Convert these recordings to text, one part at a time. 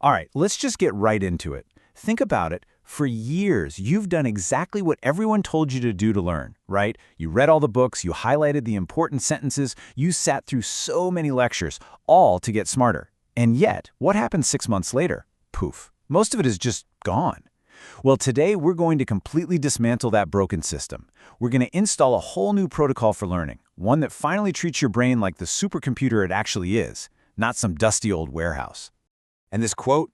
All right, let's just get right into it. Think about it. For years, you've done exactly what everyone told you to do to learn, right? You read all the books, you highlighted the important sentences, you sat through so many lectures, all to get smarter. And yet, what happens 6 months later? Poof. Most of it is just gone. Well, today we're going to completely dismantle that broken system. We're going to install a whole new protocol for learning, one that finally treats your brain like the supercomputer it actually is, not some dusty old warehouse. And this quote,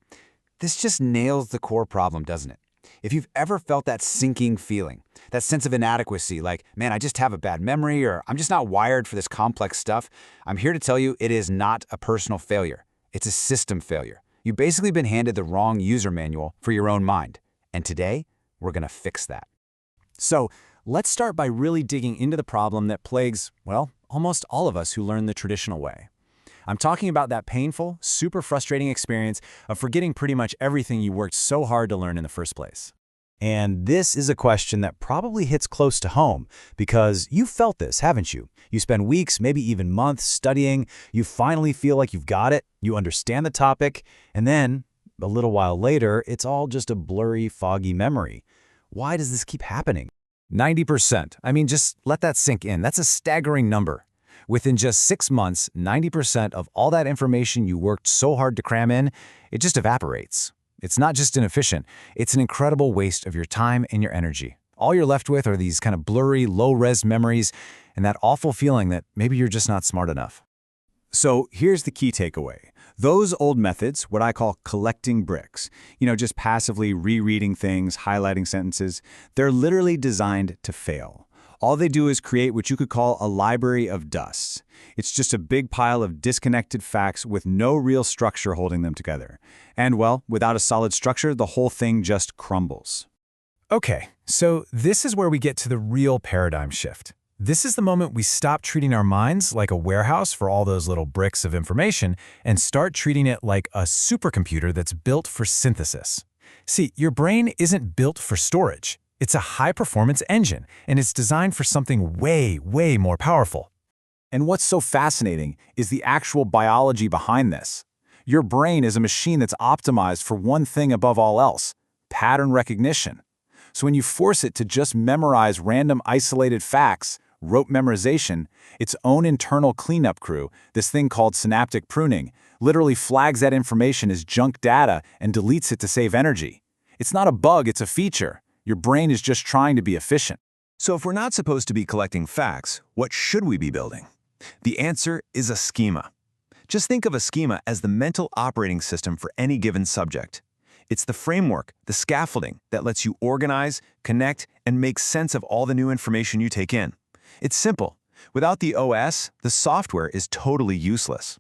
this just nails the core problem, doesn't it? If you've ever felt that sinking feeling, that sense of inadequacy, like, man, I just have a bad memory, or I'm just not wired for this complex stuff, I'm here to tell you it is not a personal failure. It's a system failure. You've basically been handed the wrong user manual for your own mind. And today, we're going to fix that. So, let's start by really digging into the problem that plagues, well, almost all of us who learn the traditional way. I'm talking about that painful, super frustrating experience of forgetting pretty much everything you worked so hard to learn in the first place. And this is a question that probably hits close to home, because you've felt this, haven't you? You spend weeks, maybe even months studying, you finally feel like you've got it, you understand the topic, and then, a little while later, it's all just a blurry, foggy memory. Why does this keep happening? 90%. I mean, just let that sink in. That's a staggering number. Within just 6 months, 90% of all that information you worked so hard to cram in, it just evaporates. It's not just inefficient, it's an incredible waste of your time and your energy. All you're left with are these kind of blurry, low-res memories and that awful feeling that maybe you're just not smart enough. So here's the key takeaway. Those old methods, what I call collecting bricks, just passively rereading things, highlighting sentences, they're literally designed to fail. All they do is create what you could call a library of dust. It's just a big pile of disconnected facts with no real structure holding them together. And well, without a solid structure, the whole thing just crumbles. Okay, so this is where we get to the real paradigm shift. This is the moment we stop treating our minds like a warehouse for all those little bricks of information and start treating it like a supercomputer that's built for synthesis. See, your brain isn't built for storage. It's a high-performance engine, and it's designed for something way, way more powerful. And what's so fascinating is the actual biology behind this. Your brain is a machine that's optimized for one thing above all else: pattern recognition. So when you force it to just memorize random isolated facts, rote memorization, its own internal cleanup crew, this thing called synaptic pruning, literally flags that information as junk data and deletes it to save energy. It's not a bug, it's a feature. Your brain is just trying to be efficient. So if we're not supposed to be collecting facts, what should we be building? The answer is a schema. Just think of a schema as the mental operating system for any given subject. It's the framework, the scaffolding, that lets you organize, connect, and make sense of all the new information you take in. It's simple. Without the OS, the software is totally useless.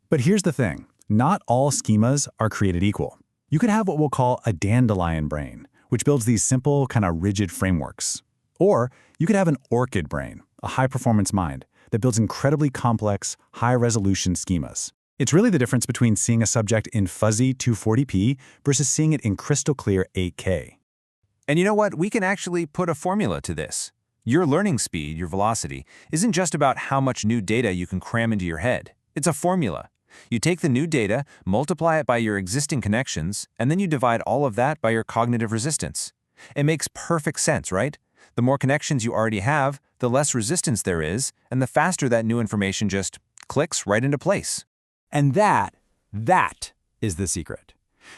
But here's the thing. Not all schemas are created equal. You could have what we'll call a dandelion brain, which builds these simple, kind of rigid frameworks. Or you could have an Orchid brain, a high-performance mind, that builds incredibly complex, high-resolution schemas. It's really the difference between seeing a subject in fuzzy 240p versus seeing it in crystal-clear 8K. And you know what? We can actually put a formula to this. Your learning speed, your velocity, isn't just about how much new data you can cram into your head. It's a formula. You take the new data, multiply it by your existing connections, and then you divide all of that by your cognitive resistance. It makes perfect sense, right? The more connections you already have, the less resistance there is, and the faster that new information just clicks right into place. And that is the secret.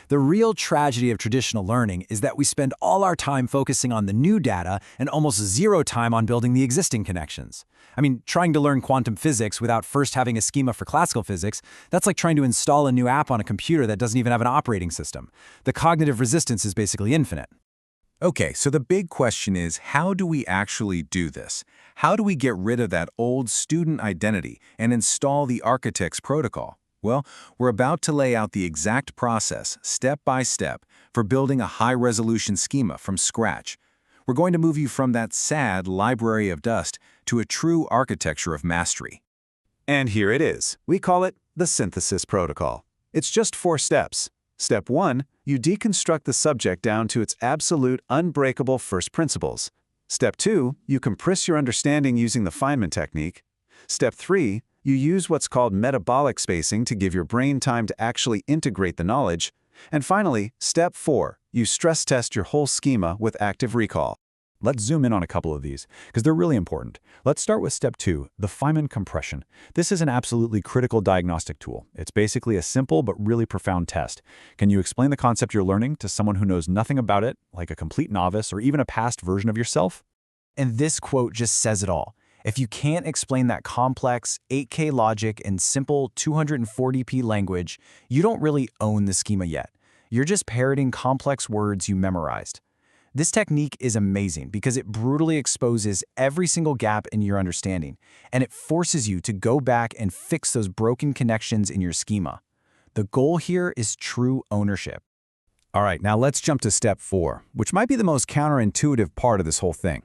The real tragedy of traditional learning is that we spend all our time focusing on the new data and almost zero time on building the existing connections. I mean, trying to learn quantum physics without first having a schema for classical physics, that's like trying to install a new app on a computer that doesn't even have an operating system. The cognitive resistance is basically infinite. Okay, so the big question is, how do we actually do this? How do we get rid of that old student identity and install the architect's protocol? Well, we're about to lay out the exact process, step by step, for building a high-resolution schema from scratch. We're going to move you from that sad library of dust to a true architecture of mastery. And here it is. We call it the synthesis protocol. It's just 4 steps. Step 1, you deconstruct the subject down to its absolute, unbreakable first principles. Step 2, you compress your understanding using the Feynman technique. Step 3, you use what's called metabolic spacing to give your brain time to actually integrate the knowledge. And finally, step 4, you stress test your whole schema with active recall. Let's zoom in on a couple of these, because they're really important. Let's start with step 2, the Feynman compression. This is an absolutely critical diagnostic tool. It's basically a simple but really profound test. Can you explain the concept you're learning to someone who knows nothing about it, like a complete novice or even a past version of yourself? And this quote just says it all. If you can't explain that complex 8K logic in simple 240p language, you don't really own the schema yet. You're just parroting complex words you memorized. This technique is amazing because it brutally exposes every single gap in your understanding, and it forces you to go back and fix those broken connections in your schema. The goal here is true ownership. All right, now let's jump to step 4, which might be the most counterintuitive part of this whole thing.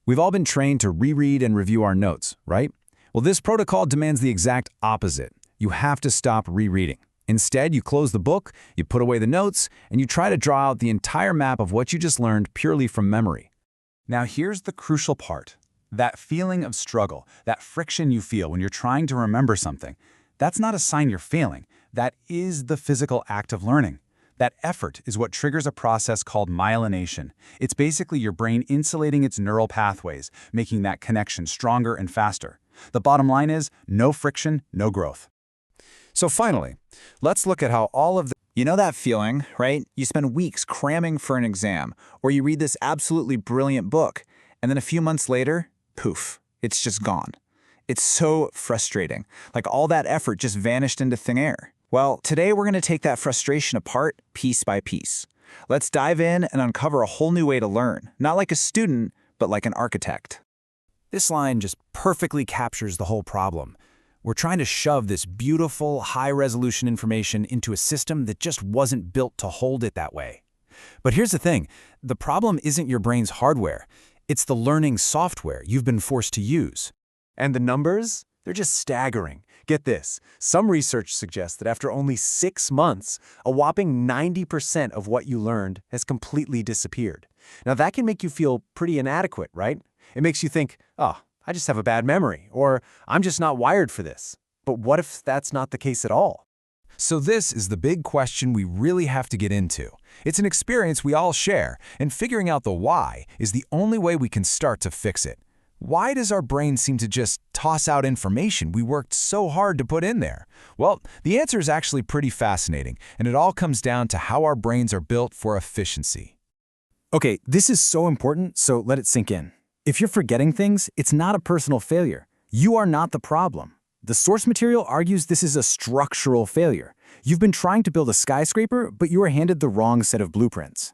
We've all been trained to reread and review our notes, right? Well, this protocol demands the exact opposite. You have to stop rereading. Instead, you close the book, you put away the notes, and you try to draw out the entire map of what you just learned purely from memory. Now here's the crucial part. That feeling of struggle, that friction you feel when you're trying to remember something, that's not a sign you're failing. That is the physical act of learning. That effort is what triggers a process called myelination. It's basically your brain insulating its neural pathways, making that connection stronger and faster. The bottom line is, no friction, no growth. So finally, let's look at how all of the... You know that feeling, right? You spend weeks cramming for an exam, or you read this absolutely brilliant book, and then a few months later, poof, it's just gone. It's so frustrating, like all that effort just vanished into thin air. Well, today we're going to take that frustration apart piece by piece. Let's dive in and uncover a whole new way to learn, not like a student, but like an architect. This line just perfectly captures the whole problem. We're trying to shove this beautiful, high-resolution information into a system that just wasn't built to hold it that way. But here's the thing. The problem isn't your brain's hardware. It's the learning software you've been forced to use. And the numbers? They're just staggering. Get this. Some research suggests that after only 6 months, a whopping 90% of what you learned has completely disappeared. Now that can make you feel pretty inadequate, right? It makes you think, oh, I just have a bad memory, or I'm just not wired for this. But what if that's not the case at all? So this is the big question we really have to get into. It's an experience we all share, and figuring out the why is the only way we can start to fix it. Why does our brain seem to just toss out information we worked so hard to put in there? Well, the answer is actually pretty fascinating, and it all comes down to how our brains are built for efficiency. Okay, this is so important, so let it sink in. If you're forgetting things, it's not a personal failure. You are not the problem. The source material argues this is a structural failure. You've been trying to build a skyscraper, but you were handed the wrong set of blueprints.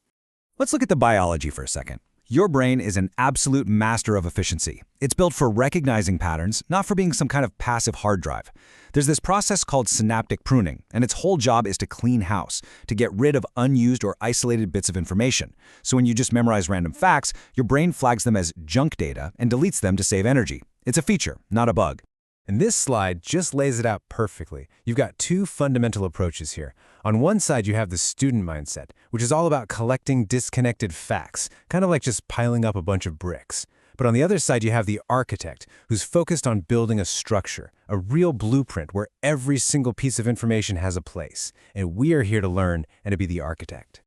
Let's look at the biology for a second. Your brain is an absolute master of efficiency. It's built for recognizing patterns, not for being some kind of passive hard drive. There's this process called synaptic pruning, and its whole job is to clean house, to get rid of unused or isolated bits of information. So when you just memorize random facts, your brain flags them as junk data and deletes them to save energy. It's a feature, not a bug. And this slide just lays it out perfectly. You've got two fundamental approaches here. On one side, you have the student mindset, which is all about collecting disconnected facts, kind of like just piling up a bunch of bricks. But on the other side, you have the architect, who's focused on building a structure, a real blueprint where every single piece of information has a place. And we are here to learn and to be the architect.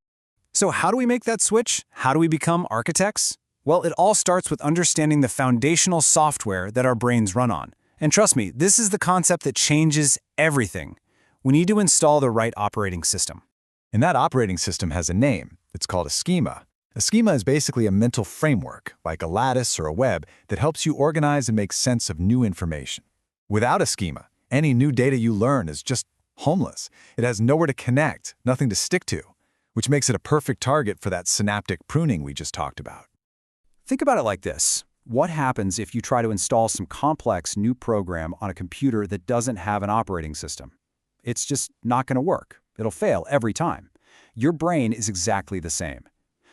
So how do we make that switch? How do we become architects? Well, it all starts with understanding the foundational software that our brains run on. And trust me, this is the concept that changes everything. We need to install the right operating system. And that operating system has a name. It's called a schema. A schema is basically a mental framework, like a lattice or a web, that helps you organize and make sense of new information. Without a schema, any new data you learn is just homeless. It has nowhere to connect, nothing to stick to, which makes it a perfect target for that synaptic pruning we just talked about. Think about it like this. What happens if you try to install some complex new program on a computer that doesn't have an operating system? It's just not going to work. It'll fail every time. Your brain is exactly the same.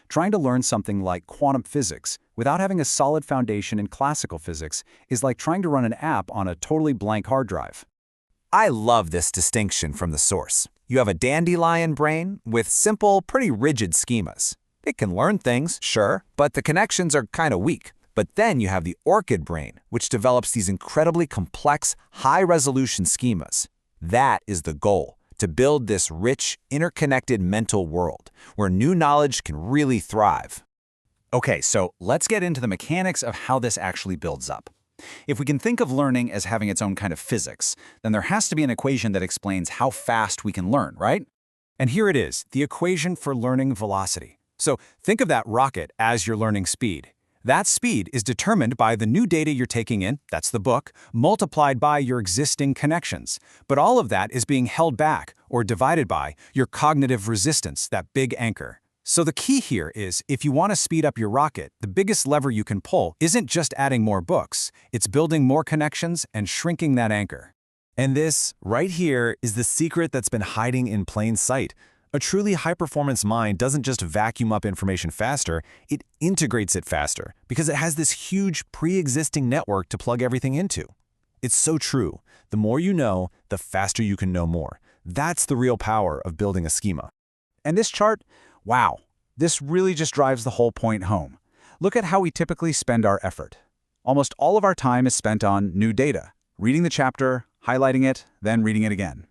Trying to learn something like quantum physics without having a solid foundation in classical physics is like trying to run an app on a totally blank hard drive. I love this distinction from the source. You have a dandelion brain with simple, pretty rigid schemas. It can learn things, sure, but the connections are kind of weak. But then you have the Orchid brain, which develops these incredibly complex, high-resolution schemas. That is the goal, to build this rich, interconnected mental world where new knowledge can really thrive. Okay, so let's get into the mechanics of how this actually builds up. If we can think of learning as having its own kind of physics, then there has to be an equation that explains how fast we can learn, right? And here it is, the equation for learning velocity. So think of that rocket as your learning speed. That speed is determined by the new data you're taking in, that's the book, multiplied by your existing connections. But all of that is being held back or divided by your cognitive resistance, that big anchor. So the key here is, if you want to speed up your rocket, the biggest lever you can pull isn't just adding more books, it's building more connections and shrinking that anchor. And this, right here, is the secret that's been hiding in plain sight. A truly high-performance mind doesn't just vacuum up information faster, it integrates it faster, because it has this huge pre-existing network to plug everything into. It's so true. The more you know, the faster you can know more. That's the real power of building a schema. And this chart, wow, this really just drives the whole point home. Look at how we typically spend our effort. Almost all of our time is spent on new data, reading the chapter, highlighting it, then reading it again.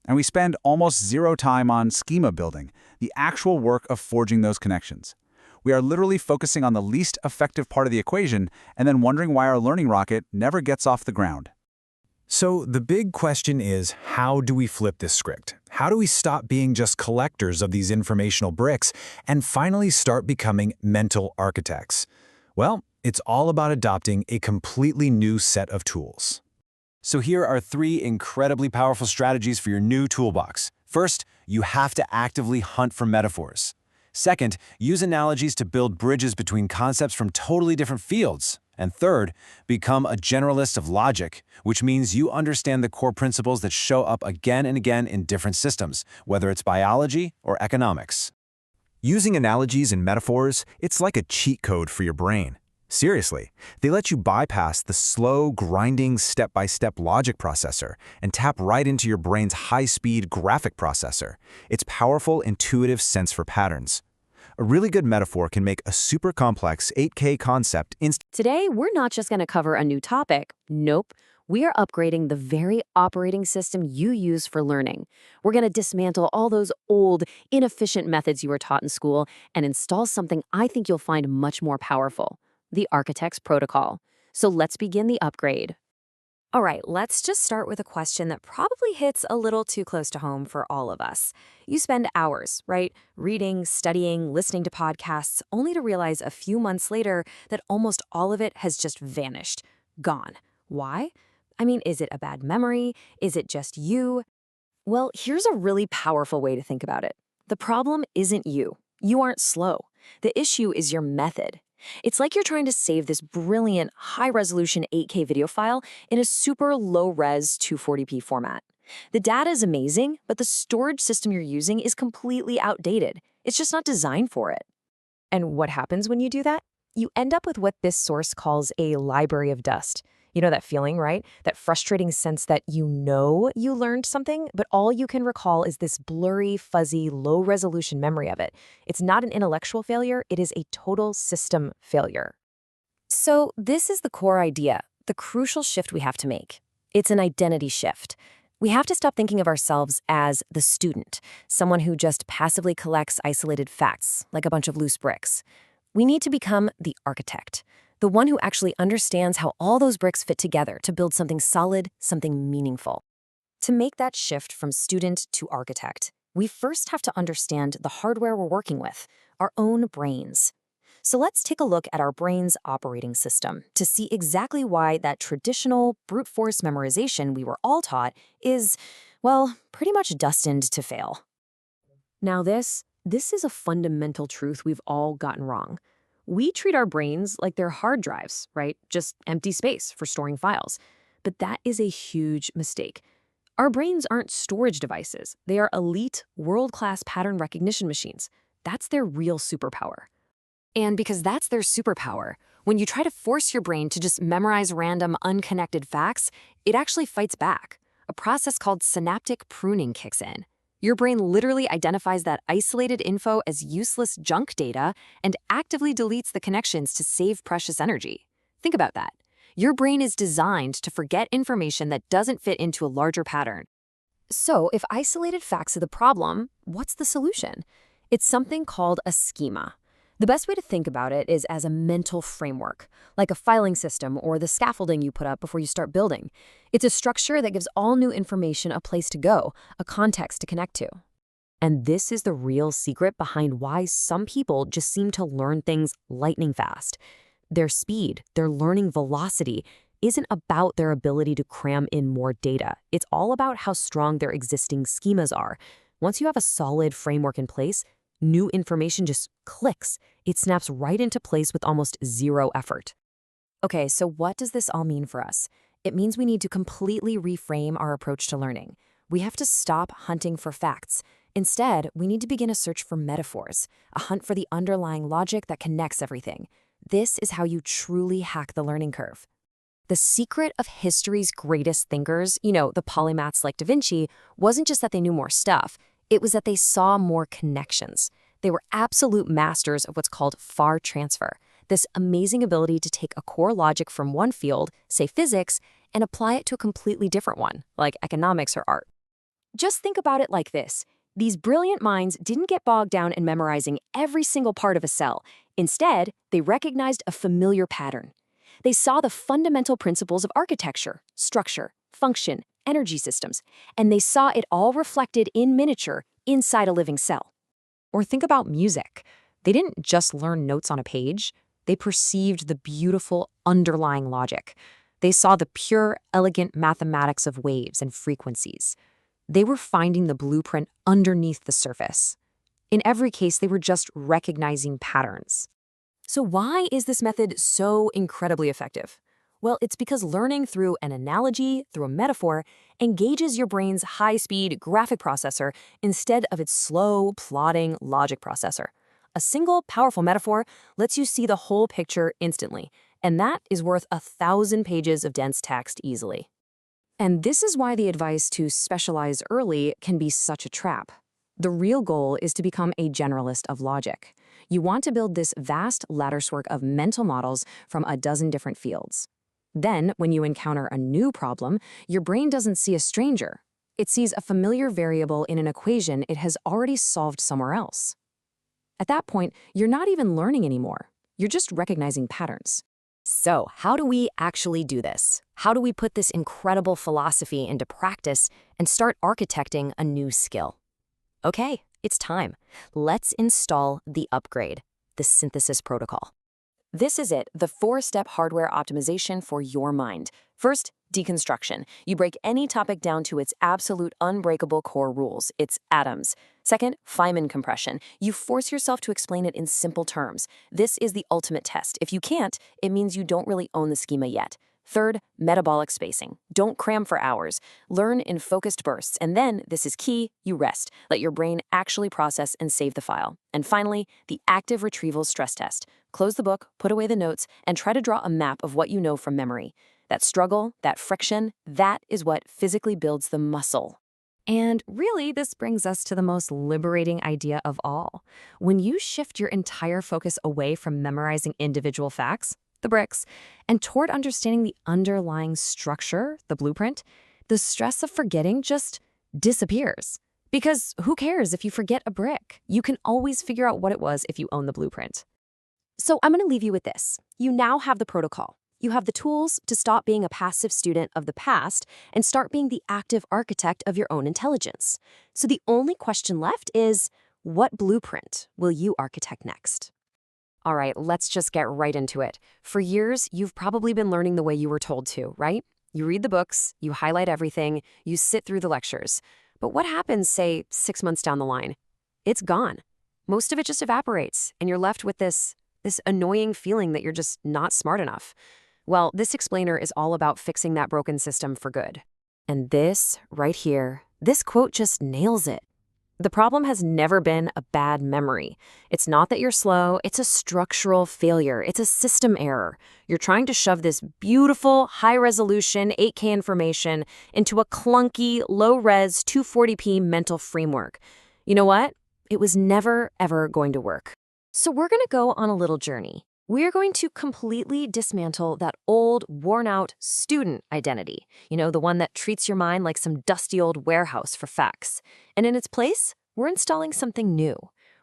And we spend almost zero time on schema building, the actual work of forging those connections. We are literally focusing on the least effective part of the equation and then wondering why our learning rocket never gets off the ground. So the big question is, how do we flip this script? How do we stop being just collectors of these informational bricks and finally start becoming mental architects? Well, it's all about adopting a completely new set of tools. So here are 3 incredibly powerful strategies for your new toolbox. First, you have to actively hunt for metaphors. Second, use analogies to build bridges between concepts from totally different fields. And third, become a generalist of logic, which means you understand the core principles that show up again and again in different systems, whether it's biology or economics. Using analogies and metaphors, it's like a cheat code for your brain. Seriously, they let you bypass the slow, grinding, step-by-step logic processor and tap right into your brain's high-speed graphic processor. It's powerful, intuitive sense for patterns. A really good metaphor can make a super complex 8K concept Today, we're not just going to cover a new topic. Nope. We are upgrading the very operating system you use for learning. We're going to dismantle all those old, inefficient methods you were taught in school and install something I think you'll find much more powerful: the Architect's Protocol. So let's begin the upgrade. All right, let's just start with a question that probably hits a little too close to home for all of us. You spend hours, right, reading, studying, listening to podcasts, only to realize a few months later that almost all of it has just vanished, gone. Why? I mean, is it a bad memory? Is it just you? Well, here's a really powerful way to think about it. The problem isn't you. You aren't slow. The issue is your method. It's like you're trying to save this brilliant, high-resolution 8K video file in a super low-res 240p format. The data is amazing, but the storage system you're using is completely outdated. It's just not designed for it. And what happens when you do that? You end up with what this source calls a library of dust. You know that feeling, right? That frustrating sense that you know you learned something, but all you can recall is this blurry, fuzzy, low-resolution memory of it. It's not an intellectual failure, it is a total system failure. So this is the core idea, the crucial shift we have to make. It's an identity shift. We have to stop thinking of ourselves as the student, someone who just passively collects isolated facts, like a bunch of loose bricks. We need to become the architect, the one who actually understands how all those bricks fit together to build something solid, something meaningful. To make that shift from student to architect, we first have to understand the hardware we're working with, our own brains. So let's take a look at our brain's operating system to see exactly why that traditional brute force memorization we were all taught is, well, pretty much destined to fail. Now this is a fundamental truth we've all gotten wrong. We treat our brains like they're hard drives, right? Just empty space for storing files. But that is a huge mistake. Our brains aren't storage devices. They are elite, world-class pattern recognition machines. That's their real superpower. And because that's their superpower, when you try to force your brain to just memorize random, unconnected facts, it actually fights back. A process called synaptic pruning kicks in. Your brain literally identifies that isolated info as useless junk data and actively deletes the connections to save precious energy. Think about that. Your brain is designed to forget information that doesn't fit into a larger pattern. So if isolated facts are the problem, what's the solution? It's something called a schema. The best way to think about it is as a mental framework, like a filing system or the scaffolding you put up before you start building. It's a structure that gives all new information a place to go, a context to connect to. And this is the real secret behind why some people just seem to learn things lightning fast. Their speed, their learning velocity, isn't about their ability to cram in more data. It's all about how strong their existing schemas are. Once you have a solid framework in place, new information just clicks. It snaps right into place with almost zero effort. Okay, so what does this all mean for us? It means we need to completely reframe our approach to learning. We have to stop hunting for facts. Instead, we need to begin a search for metaphors, a hunt for the underlying logic that connects everything. This is how you truly hack the learning curve. The secret of history's greatest thinkers, the polymaths like Da Vinci, wasn't just that they knew more stuff. It was that they saw more connections. They were absolute masters of what's called far transfer, this amazing ability to take a core logic from one field, say physics, and apply it to a completely different one, like economics or art. Just think about it like this. These brilliant minds didn't get bogged down in memorizing every single part of a cell. Instead, they recognized a familiar pattern. They saw the fundamental principles of architecture, structure, function, energy systems, and they saw it all reflected in miniature inside a living cell. Or think about music. They didn't just learn notes on a page. They perceived the beautiful underlying logic. They saw the pure, elegant mathematics of waves and frequencies. They were finding the blueprint underneath the surface. In every case, they were just recognizing patterns. So why is this method so incredibly effective? Well, it's because learning through an analogy, through a metaphor, engages your brain's high-speed graphic processor instead of its slow, plodding logic processor. A single, powerful metaphor lets you see the whole picture instantly, and that is worth 1,000 pages of dense text easily. And this is why the advice to specialize early can be such a trap. The real goal is to become a generalist of logic. You want to build this vast latticework of mental models from a dozen different fields. Then, when you encounter a new problem, your brain doesn't see a stranger. It sees a familiar variable in an equation it has already solved somewhere else. At that point, you're not even learning anymore. You're just recognizing patterns. So, how do we actually do this? How do we put this incredible philosophy into practice and start architecting a new skill? Okay, it's time. Let's install the upgrade, the synthesis protocol. This is it, the 4-step hardware optimization for your mind. First, deconstruction. You break any topic down to its absolute unbreakable core rules, its atoms. Second, Feynman compression. You force yourself to explain it in simple terms. This is the ultimate test. If you can't, it means you don't really own the schema yet. Third, metabolic spacing. Don't cram for hours. Learn in focused bursts, and then, this is key, you rest. Let your brain actually process and save the file. And finally, the active retrieval stress test. Close the book, put away the notes, and try to draw a map of what you know from memory. That struggle, that friction, that is what physically builds the muscle. And really, this brings us to the most liberating idea of all. When you shift your entire focus away from memorizing individual facts, the bricks, and toward understanding the underlying structure, the blueprint, the stress of forgetting just disappears. Because who cares if you forget a brick? You can always figure out what it was if you own the blueprint. So I'm going to leave you with this. You now have the protocol. You have the tools to stop being a passive student of the past and start being the active architect of your own intelligence. So the only question left is, what blueprint will you architect next? All right, let's just get right into it. For years, you've probably been learning the way you were told to, right? You read the books, you highlight everything, you sit through the lectures. But what happens, say, 6 months down the line? It's gone. Most of it just evaporates, and you're left with this annoying feeling that you're just not smart enough. Well, this explainer is all about fixing that broken system for good. And this, right here, this quote just nails it. The problem has never been a bad memory. It's not that you're slow, it's a structural failure. It's a system error. You're trying to shove this beautiful, high-resolution 8K information into a clunky, low-res 240p mental framework. You know what? It was never, ever going to work. So we're going to go on a little journey. We're going to completely dismantle that old, worn-out student identity. The one that treats your mind like some dusty old warehouse for facts. And in its place, we're installing something new.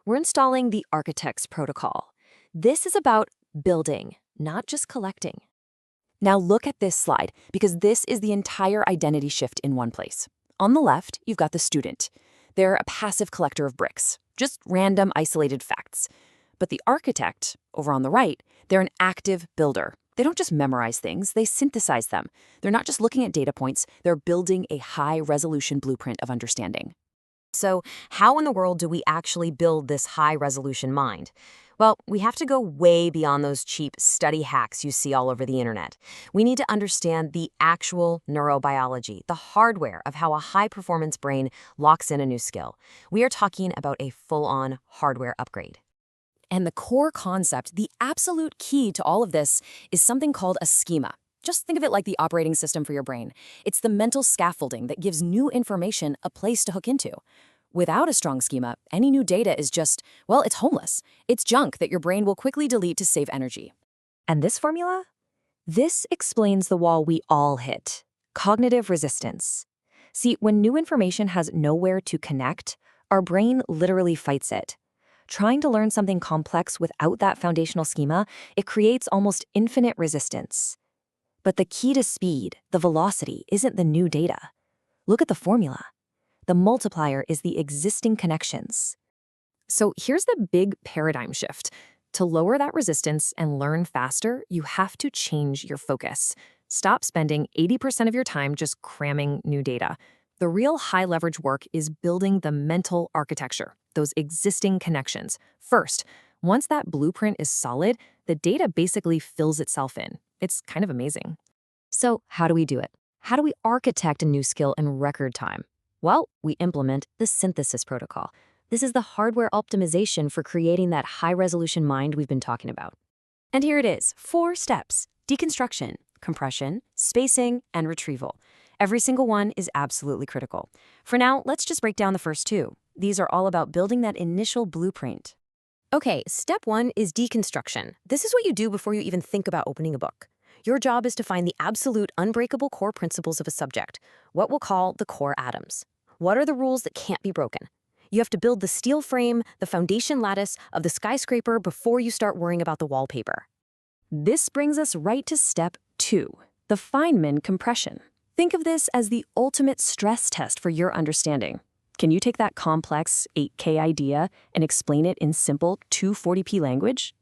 We're installing the architect's protocol. This is about building, not just collecting. Now look at this slide, because this is the entire identity shift in one place. On the left, you've got the student. They're a passive collector of bricks, just random, isolated facts. But the architect, over on the right, they're an active builder. They don't just memorize things, they synthesize them. They're not just looking at data points, they're building a high-resolution blueprint of understanding. So how in the world do we actually build this high-resolution mind? Well, we have to go way beyond those cheap study hacks you see all over the internet. We need to understand the actual neurobiology, the hardware of how a high-performance brain locks in a new skill. We are talking about a full-on hardware upgrade. And the core concept, the absolute key to all of this, is something called a schema. Just think of it like the operating system for your brain. It's the mental scaffolding that gives new information a place to hook into. Without a strong schema, any new data is just, well, it's homeless. It's junk that your brain will quickly delete to save energy. And this formula? This explains the wall we all hit: cognitive resistance. See, when new information has nowhere to connect, our brain literally fights it. Trying to learn something complex without that foundational schema, it creates almost infinite resistance. But the key to speed, the velocity, isn't the new data. Look at the formula. The multiplier is the existing connections. So here's the big paradigm shift. To lower that resistance and learn faster, you have to change your focus. Stop spending 80% of your time just cramming new data. The real high-leverage work is building the mental architecture, those existing connections. First, once that blueprint is solid, the data basically fills itself in. It's kind of amazing. So how do we do it? How do we architect a new skill in record time? Well, we implement the synthesis protocol. This is the hardware optimization for creating that high-resolution mind we've been talking about. And here it is, 4 steps: deconstruction, compression, spacing, and retrieval. Every single one is absolutely critical. For now, let's just break down the first 2. These are all about building that initial blueprint. Okay, step 1 is deconstruction. This is what you do before you even think about opening a book. Your job is to find the absolute unbreakable core principles of a subject, what we'll call the core atoms. What are the rules that can't be broken? You have to build the steel frame, the foundation lattice of the skyscraper before you start worrying about the wallpaper. This brings us right to step 2, the Feynman compression. Think of this as the ultimate stress test for your understanding. Can you take that complex 8K idea and explain it in simple 240p language?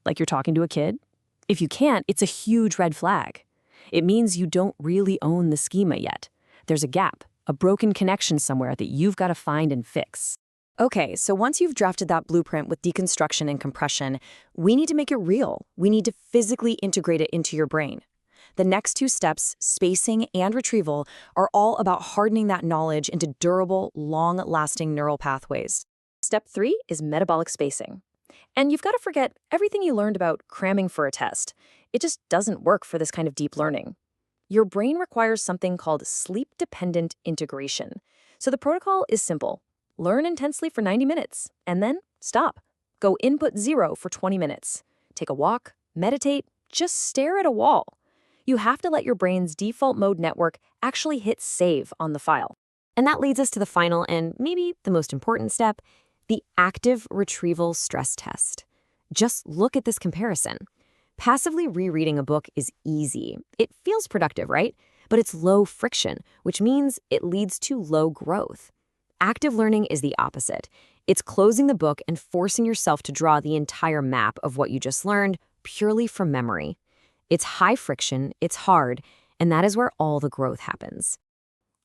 Like you're talking to a kid? If you can't, it's a huge red flag. It means you don't really own the schema yet. There's a gap, a broken connection somewhere that you've got to find and fix. Okay, so once you've drafted that blueprint with deconstruction and compression, we need to make it real. We need to physically integrate it into your brain. The next 2 steps, spacing and retrieval, are all about hardening that knowledge into durable, long-lasting neural pathways. Step 3 is metabolic spacing. And you've got to forget everything you learned about cramming for a test. It just doesn't work for this kind of deep learning. Your brain requires something called sleep-dependent integration. So the protocol is simple. Learn intensely for 90 minutes, and then stop. Go input 0 for 20 minutes. Take a walk, meditate, just stare at a wall. You have to let your brain's default mode network actually hit save on the file. And that leads us to the final and maybe the most important step, the active retrieval stress test. Just look at this comparison. Passively rereading a book is easy. It feels productive, right? But it's low friction, which means it leads to low growth. Active learning is the opposite. It's closing the book and forcing yourself to draw the entire map of what you just learned purely from memory. It's high friction, it's hard, and that is where all the growth happens.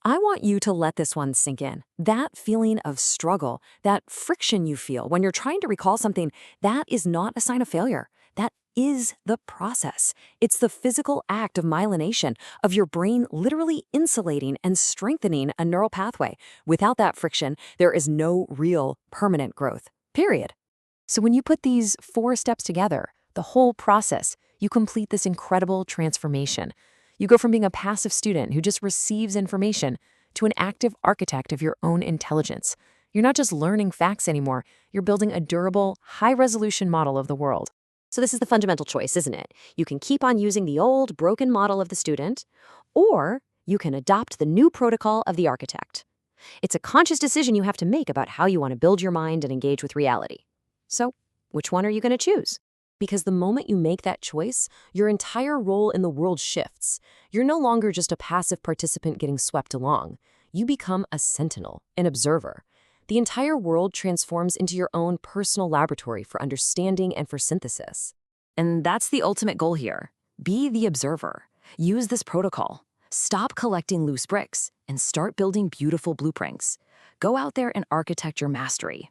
I want you to let this one sink in. That feeling of struggle, that friction you feel when you're trying to recall something, that is not a sign of failure. That is the process. It's the physical act of myelination, of your brain literally insulating and strengthening a neural pathway. Without that friction, there is no real permanent growth, period. So when you put these 4 steps together, the whole process, you complete this incredible transformation. You go from being a passive student who just receives information to an active architect of your own intelligence. You're not just learning facts anymore, you're building a durable, high-resolution model of the world. So this is the fundamental choice, isn't it? You can keep on using the old, broken model of the student, or you can adopt the new protocol of the architect. It's a conscious decision you have to make about how you want to build your mind and engage with reality. So, which one are you going to choose? Because the moment you make that choice, your entire role in the world shifts. You're no longer just a passive participant getting swept along. You become a sentinel, an observer. The entire world transforms into your own personal laboratory for understanding and for synthesis. And that's the ultimate goal here. Be the observer. Use this protocol. Stop collecting loose bricks and start building beautiful blueprints. Go out there and architect your mastery.